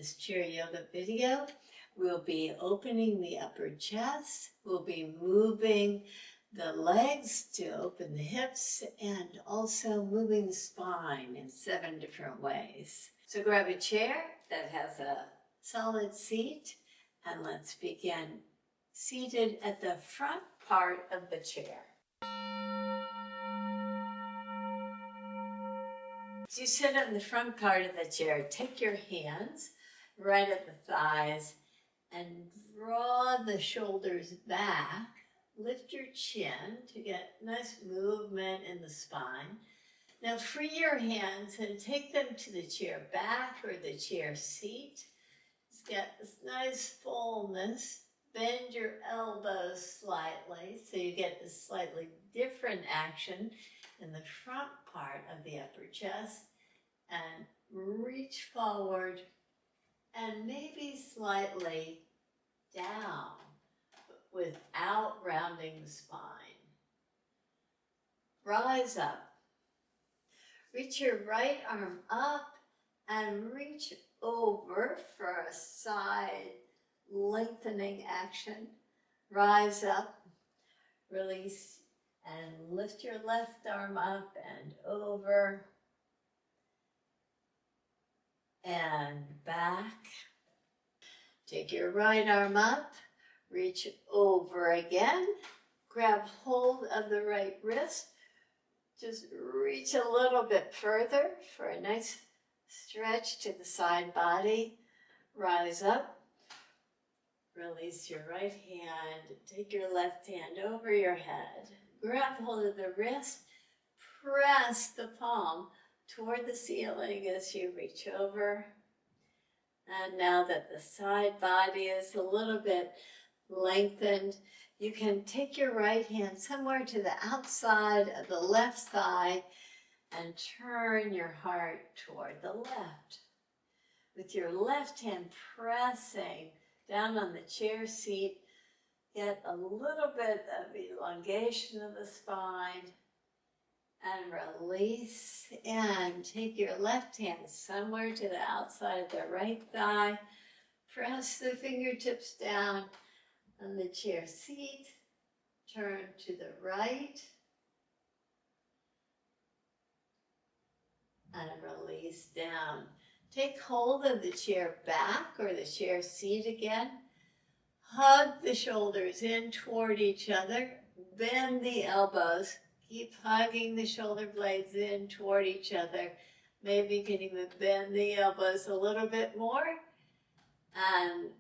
this chair yoga video. We'll be opening the upper chest. We'll be moving the legs to open the hips and also moving the spine in 7 different ways. So grab a chair that has a solid seat and let's begin seated at the front part of the chair. As you sit on the front part of the chair, take your hands right at the thighs and draw the shoulders back. Lift your chin to get nice movement in the spine. Now free your hands and take them to the chair back or the chair seat. Just get this nice fullness. Bend your elbows slightly so you get this slightly different action in the front part of the upper chest, and reach forward and maybe slightly down without rounding the spine. Rise up. Reach your right arm up and reach over for a side lengthening action. Rise up, release, and lift your left arm up and over and back. Take your right arm up, reach over again, grab hold of the right wrist, just reach a little bit further for a nice stretch to the side body. Rise up, release your right hand, take your left hand over your head, grab hold of the wrist, press the palm toward the ceiling as you reach over. And now that the side body is a little bit lengthened, you can take your right hand somewhere to the outside of the left thigh and turn your heart toward the left. With your left hand pressing down on the chair seat, get a little bit of elongation of the spine and release, and take your left hand somewhere to the outside of the right thigh. Press the fingertips down on the chair seat. Turn to the right and release down. Take hold of the chair back or the chair seat again. Hug the shoulders in toward each other. Bend the elbows. Keep hugging the shoulder blades in toward each other. Maybe you can even bend the elbows a little bit more and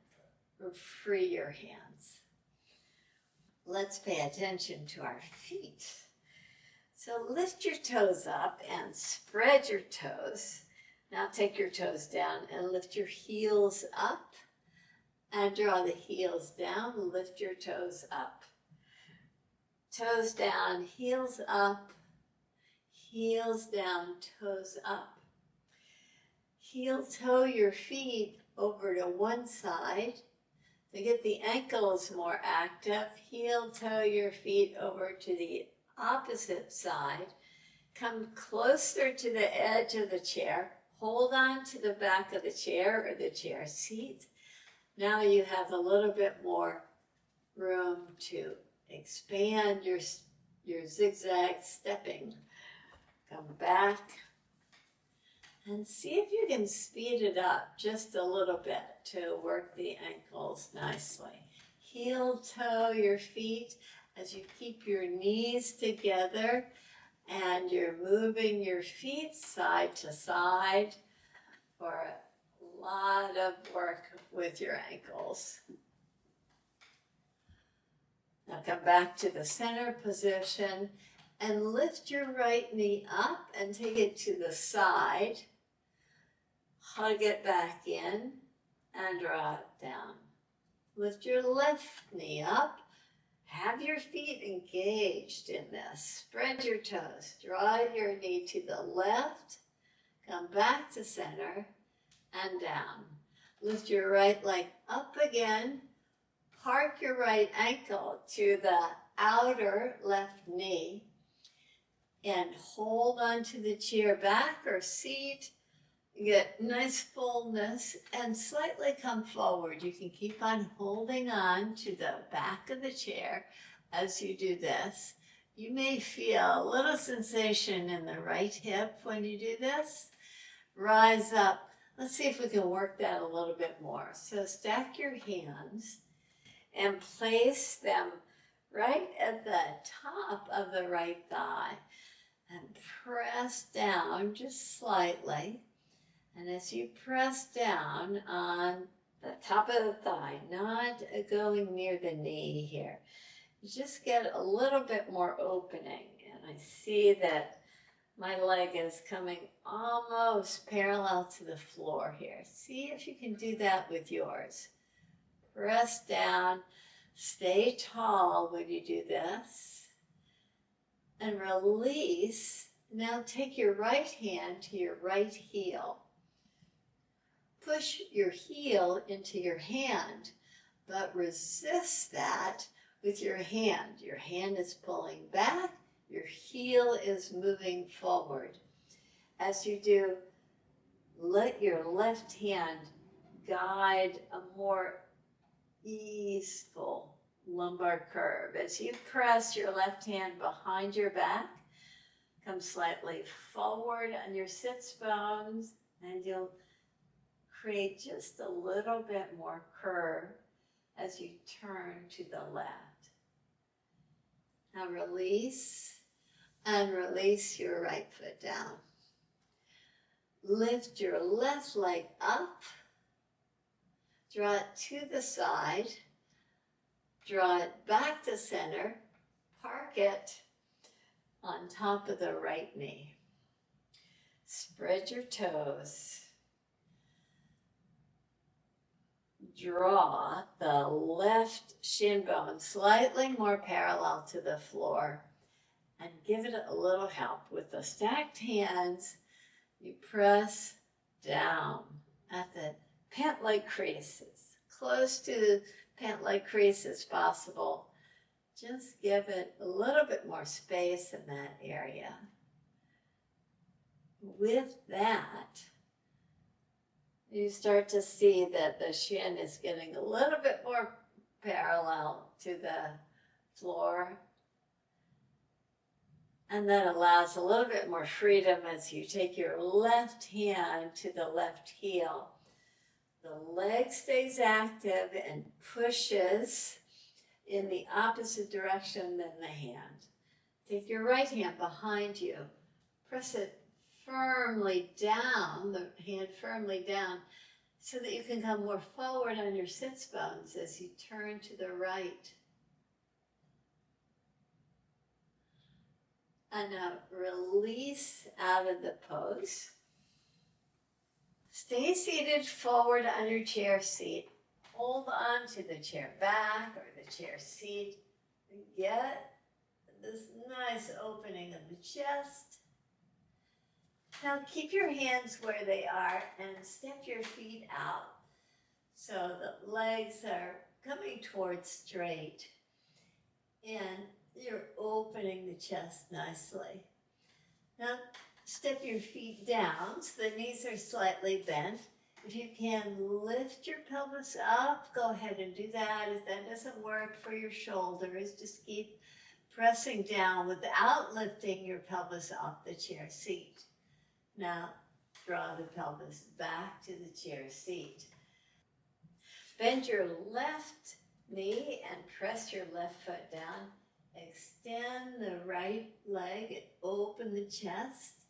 free your hands. Let's pay attention to our feet. So lift your toes up and spread your toes. Now take your toes down and lift your heels up and draw the heels down. Lift your toes up. Toes down, heels up, heels down, toes up. Heel toe your feet over to one side. To get the ankles more active, heel toe your feet over to the opposite side. Come closer to the edge of the chair. Hold on to the back of the chair or the chair seat. Now you have a little bit more room to expand your zigzag stepping. Come back and see if you can speed it up just a little bit to work the ankles nicely. Heel toe your feet as you keep your knees together and you're moving your feet side to side for a lot of work with your ankles. Now come back to the center position and lift your right knee up and take it to the side. Hug it back in and draw it down. Lift your left knee up. Have your feet engaged in this. Spread your toes. Draw your knee to the left. Come back to center and down. Lift your right leg up again. Park your right ankle to the outer left knee and hold onto the chair back or seat Get nice fullness and slightly come forward. You can keep on holding on to the back of the chair as you do this. You may feel a little sensation in the right hip when you do this. Rise up. Let's see if we can work that a little bit more. So stack your hands and place them right at the top of the right thigh and press down just slightly. And as you press down on the top of the thigh, not going near the knee here, you just get a little bit more opening. And I see that my leg is coming almost parallel to the floor here. See if you can do that with yours. Press down, stay tall when you do this, and release. Now take your right hand to your right heel. Push your heel into your hand, but resist that with your hand. Your hand is pulling back, your heel is moving forward. As you do, let your left hand guide a more easeful lumbar curve. As you press your left hand behind your back, come slightly forward on your sitz bones, and you'll create just a little bit more curve as you turn to the left. Now release, and release your right foot down. Lift your left leg up, draw it to the side, draw it back to center, park it on top of the right knee. Spread your toes. Draw the left shin bone slightly more parallel to the floor and give it a little help. With the stacked hands, you press down at the pant leg creases, close to the pant leg crease as possible. Just give it a little bit more space in that area. With that, you start to see that the shin is getting a little bit more parallel to the floor. And that allows a little bit more freedom as you take your left hand to the left heel. The leg stays active and pushes in the opposite direction than the hand. Take your right hand behind you. Press it firmly down, the hand firmly down, so that you can come more forward on your sitz bones as you turn to the right. And now release out of the pose. Stay seated forward on your chair seat. Hold on to the chair back or the chair seat. And get this nice opening of the chest. Now keep your hands where they are and step your feet out so the legs are coming towards straight. And you're opening the chest nicely. Now step your feet down so the knees are slightly bent. If you can lift your pelvis up, go ahead and do that. If that doesn't work for your shoulders, just keep pressing down without lifting your pelvis off the chair seat. Now draw the pelvis back to the chair seat. Bend your left knee and press your left foot down. Extend the right leg and open the chest.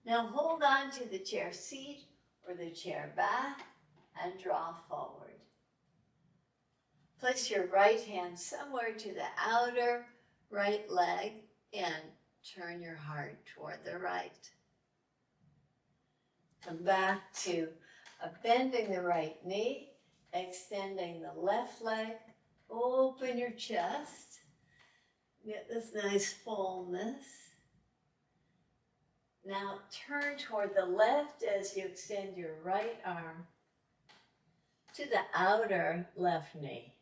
Now hold on to the chair seat or the chair back and draw forward. Place your right hand somewhere to the outer right leg and turn your heart toward the right. Come back to bending the right knee, extending the left leg, open your chest. Get this nice fullness. Now turn toward the left as you extend your right arm to the outer left knee.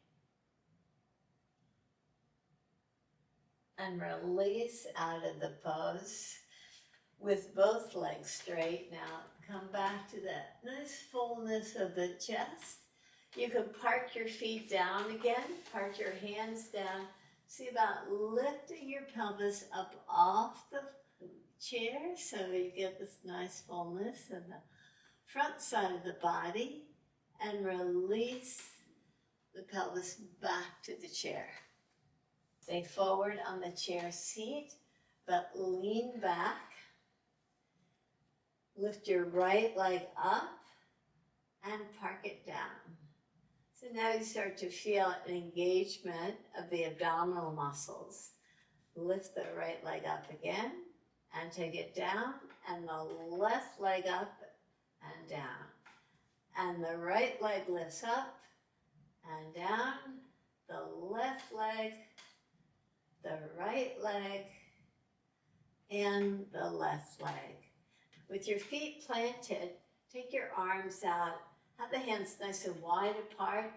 And release out of the pose with both legs straight. Now Come back to that nice fullness of the chest. You can park your feet down again, park your hands down. See about lifting your pelvis up off the chair so you get this nice fullness in the front side of the body, and release the pelvis back to the chair. Stay forward on the chair seat, but lean back. Lift your right leg up and park it down. So now you start to feel an engagement of the abdominal muscles. Lift the right leg up again and take it down, and the left leg up and down. And the right leg lifts up and down, the left leg, the right leg, and the left leg. With your feet planted, take your arms out, have the hands nice and wide apart,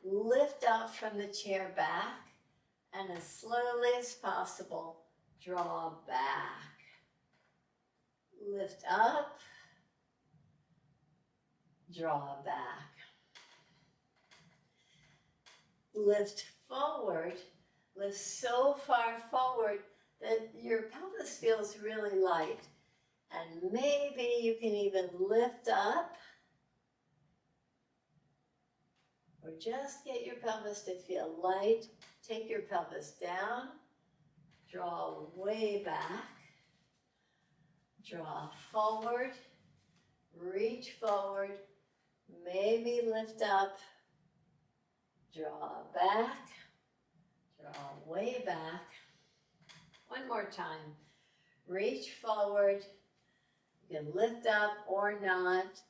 lift up from the chair back, and as slowly as possible, draw back. Lift up, draw back. Lift forward, lift so far forward that your pelvis feels really light. And maybe you can even lift up, or just get your pelvis to feel light. Take your pelvis down, draw way back, draw forward, reach forward, maybe lift up, draw back, draw way back. One more time. Reach forward. You can lift up or not.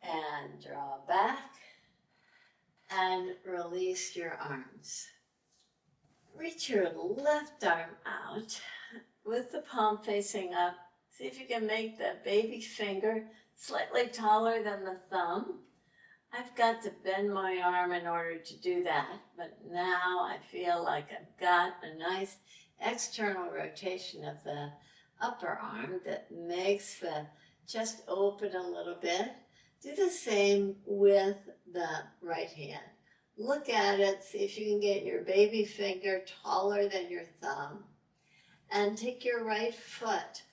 And draw back. And release your arms. Reach your left arm out with the palm facing up. See if you can make the baby finger slightly taller than the thumb. I've got to bend my arm in order to do that, but now I feel like I've got a nice external rotation of the upper arm that makes the chest open a little bit. Do the same with the right hand. Look at it, see if you can get your baby finger taller than your thumb. And take your right foot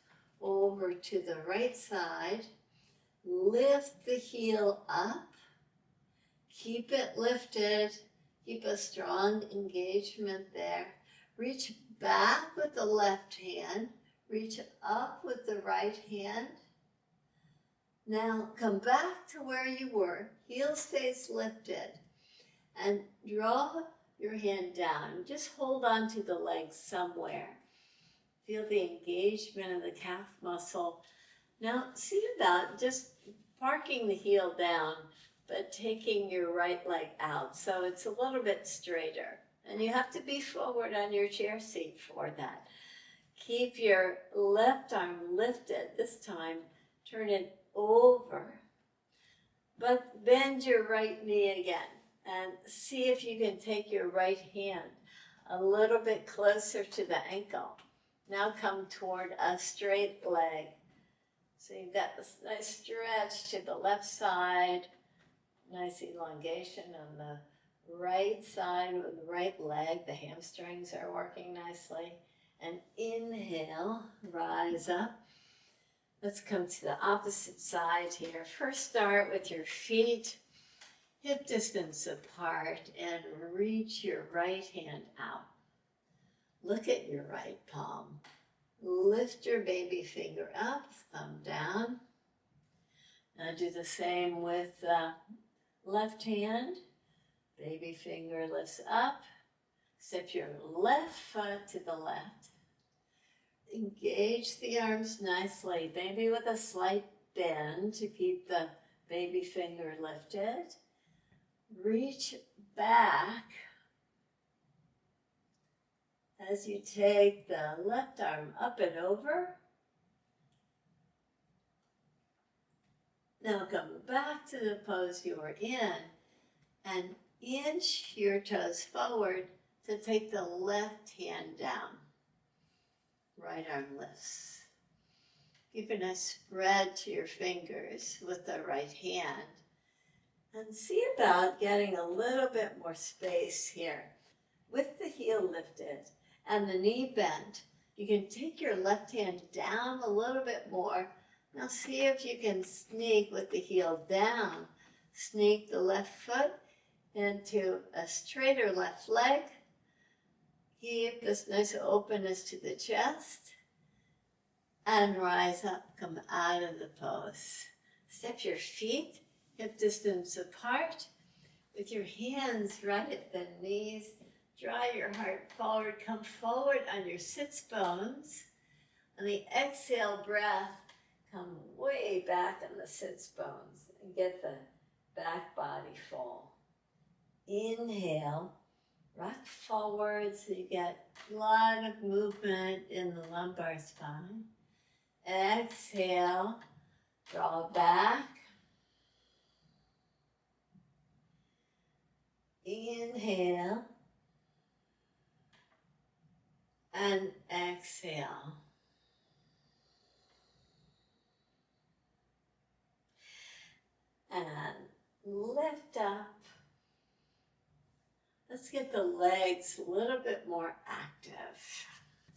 over to the right side. Lift the heel up. Keep it lifted. Keep a strong engagement there. Reach back with the left hand. Reach up with the right hand. Now come back to where you were. Heel stays lifted. And draw your hand down. Just hold on to the leg somewhere. Feel the engagement of the calf muscle. Now see about just parking the heel down, but taking your right leg out so it's a little bit straighter. And you have to be forward on your chair seat for that. Keep your left arm lifted. This time, turn it over. But bend your right knee again. And see if you can take your right hand a little bit closer to the ankle. Now come toward a straight leg. So you've got this nice stretch to the left side. Nice elongation on the right side with the right leg. The hamstrings are working nicely. And inhale, rise up. Let's come to the opposite side here. First start with your feet hip distance apart and reach your right hand out. Look at your right palm. Lift your baby finger up, thumb down. Now do the same with the left hand. Baby finger lifts up. Step your left foot to the left. Engage the arms nicely, maybe with a slight bend to keep the baby finger lifted. Reach back as you take the left arm up and over. Now come back to the pose you were in and inch your toes forward to take the left hand down. Right arm lifts. You're going to spread to your fingers with the right hand. And see about getting a little bit more space here. With the heel lifted and the knee bent, you can take your left hand down a little bit more. Now see if you can sneak with the heel down. Sneak the left foot into a straighter left leg. Keep this nice openness to the chest. And rise up, come out of the pose. Step your feet hip distance apart. With your hands right at the knees, draw your heart forward, come forward on your sitz bones. On the exhale breath, come way back on the sitz bones and get the back body full. Inhale, rock forward so you get a lot of movement in the lumbar spine. Exhale, draw back. Inhale and exhale. And lift up. Let's get the legs a little bit more active.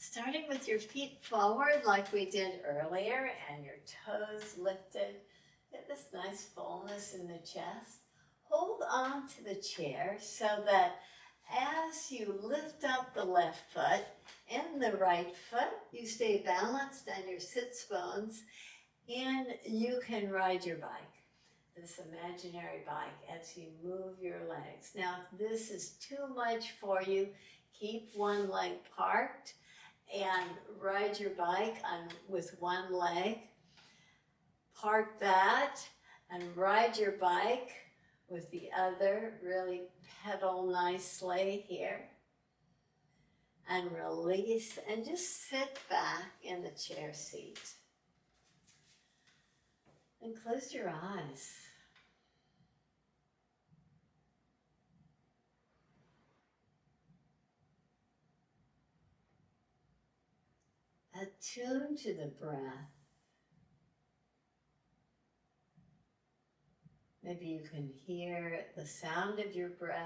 Starting with your feet forward like we did earlier and your toes lifted. Get this nice fullness in the chest. Hold on to the chair so that as you lift up the left foot and the right foot, you stay balanced on your sitz bones and you can ride your bike. This imaginary bike as you move your legs. Now, if this is too much for you, keep one leg parked and ride your bike with one leg. Park that and ride your bike with the other. Really pedal nicely here. And release and just sit back in the chair seat. And close your eyes. Attune to the breath. Maybe you can hear the sound of your breath.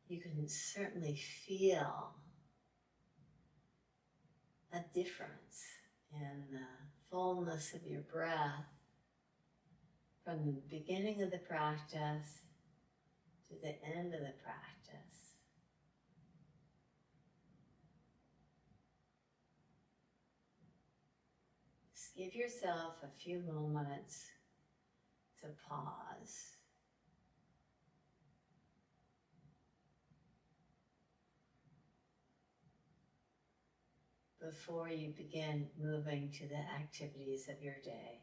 You can certainly feel a difference in the fullness of your breath from the beginning of the practice to the end of the practice. Just give yourself a few moments to pause. Before you begin moving to the activities of your day.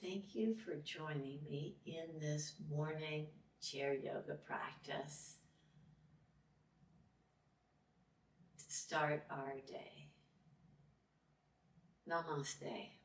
thank you for joining me in this morning chair yoga practice to start our day. Namaste.